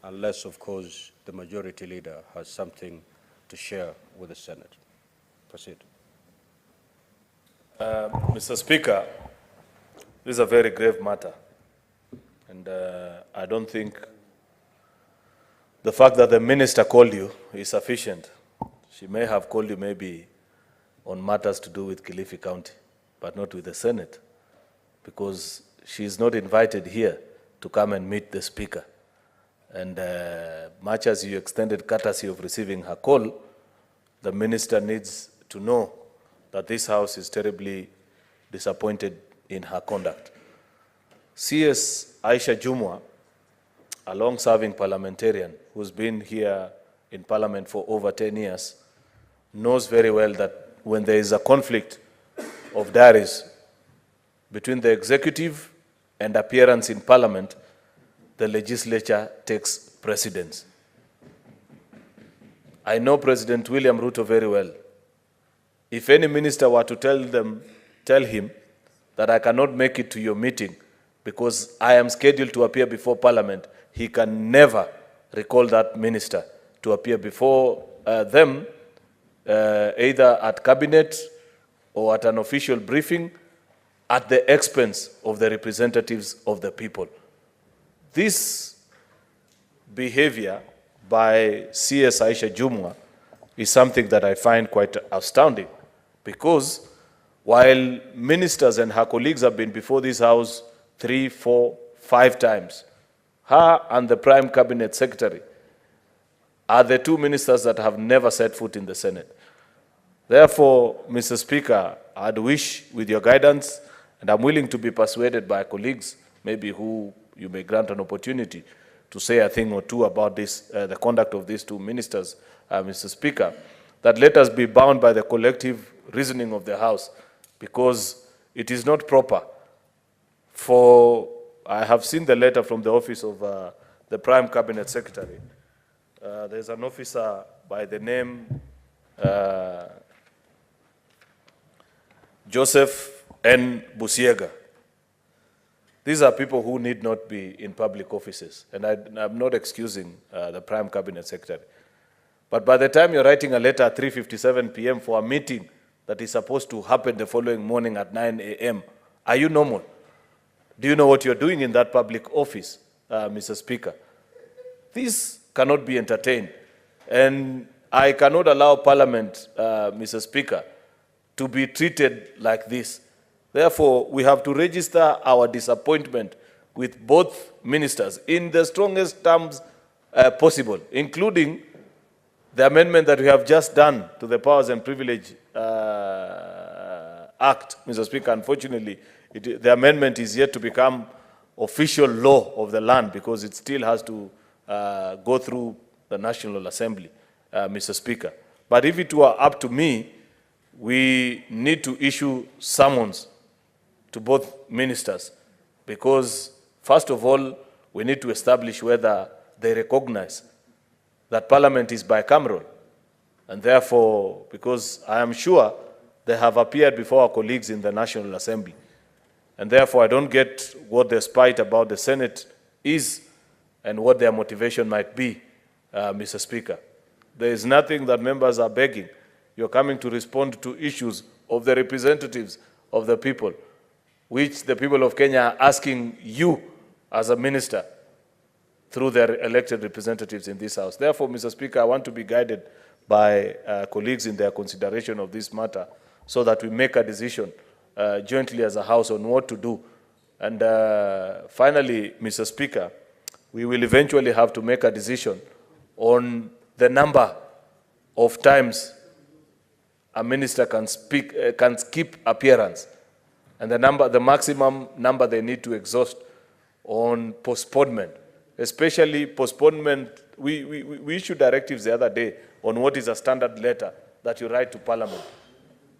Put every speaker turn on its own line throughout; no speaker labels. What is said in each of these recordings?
unless, of course, the majority leader has something to share with the Senate. Proceed.
Mr. Speaker, this is a very grave matter, and I don't think the fact that the minister called you is sufficient. She may have called you maybe on matters to do with Kilifi County, but not with the Senate, because she is not invited here to come and meet the Speaker. And much as you extended courtesy of receiving her call, the minister needs to know that this House is terribly disappointed in her conduct. CS Aisha Jumwa, a long-serving parliamentarian who's been here in Parliament for over 10 years, knows very well that when there is a conflict of diaries between the executive and appearance in Parliament, the legislature takes precedence. I know President William Ruto very well. If any minister were to tell him that I cannot make it to your meeting because I am scheduled to appear before Parliament, he can never recall that minister to appear before them, either at cabinet or at an official briefing, at the expense of the representatives of the people. This behavior by CS Aisha Jumwa is something that I find quite astounding, because while ministers and her colleagues have been before this House 3, 4, 5 times, her and the Prime Cabinet Secretary are the two ministers that have never set foot in the Senate. Therefore, Mr. Speaker, I'd wish, with your guidance, and I'm willing to be persuaded by colleagues, maybe who you may grant an opportunity to say a thing or two about this, the conduct of these two ministers, Mr. Speaker, that let us be bound by the collective reasoning of the House, because it is not proper for, I have seen the letter from the office of the Prime Cabinet Secretary. There's an officer by the name Joseph N. Busiega. These are people who need not be in public offices, and I'm not excusing the Prime Cabinet Secretary. But by the time you're writing a letter at 3:57 p.m. for a meeting that is supposed to happen the following morning at 9 a.m., are you normal? Do you know what you're doing in that public office, Mr. Speaker? This cannot be entertained. And I cannot allow Parliament, Mr. Speaker, to be treated like this. Therefore, we have to register our disappointment with both ministers in the strongest terms possible, including the amendment that we have just done to the Powers and Privilege Act, Mr. Speaker. Unfortunately, the amendment is yet to become official law of the land, because it still has to go through the National Assembly, Mr. Speaker. But if it were up to me, we need to issue summons to both ministers, because first of all, we need to establish whether they recognize that Parliament is bicameral. And therefore, because I am sure they have appeared before our colleagues in the National Assembly, and therefore I don't get what their spite about the Senate is and what their motivation might be, Mr. Speaker. There is nothing that members are begging. You're coming to respond to issues of the representatives of the people, which the people of Kenya are asking you as a minister through their elected representatives in this House. Therefore, Mr. Speaker, I want to be guided by colleagues in their consideration of this matter, so that we make a decision jointly as a House on what to do. And finally, Mr. Speaker, we will eventually have to make a decision on the number of times a minister can skip appearance, and the maximum number they need to exhaust on postponement, especially postponement. We issued directives the other day on what is a standard letter that you write to Parliament.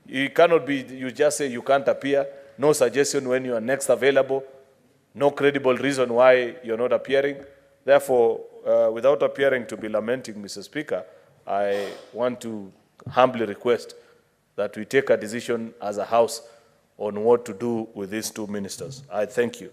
It cannot be you just say you can't appear, no suggestion when you are next available, no credible reason why you're not appearing. Therefore, without appearing to be lamenting, Mr. Speaker, I want to humbly request that we take a decision as a House on what to do with these two ministers. I thank you.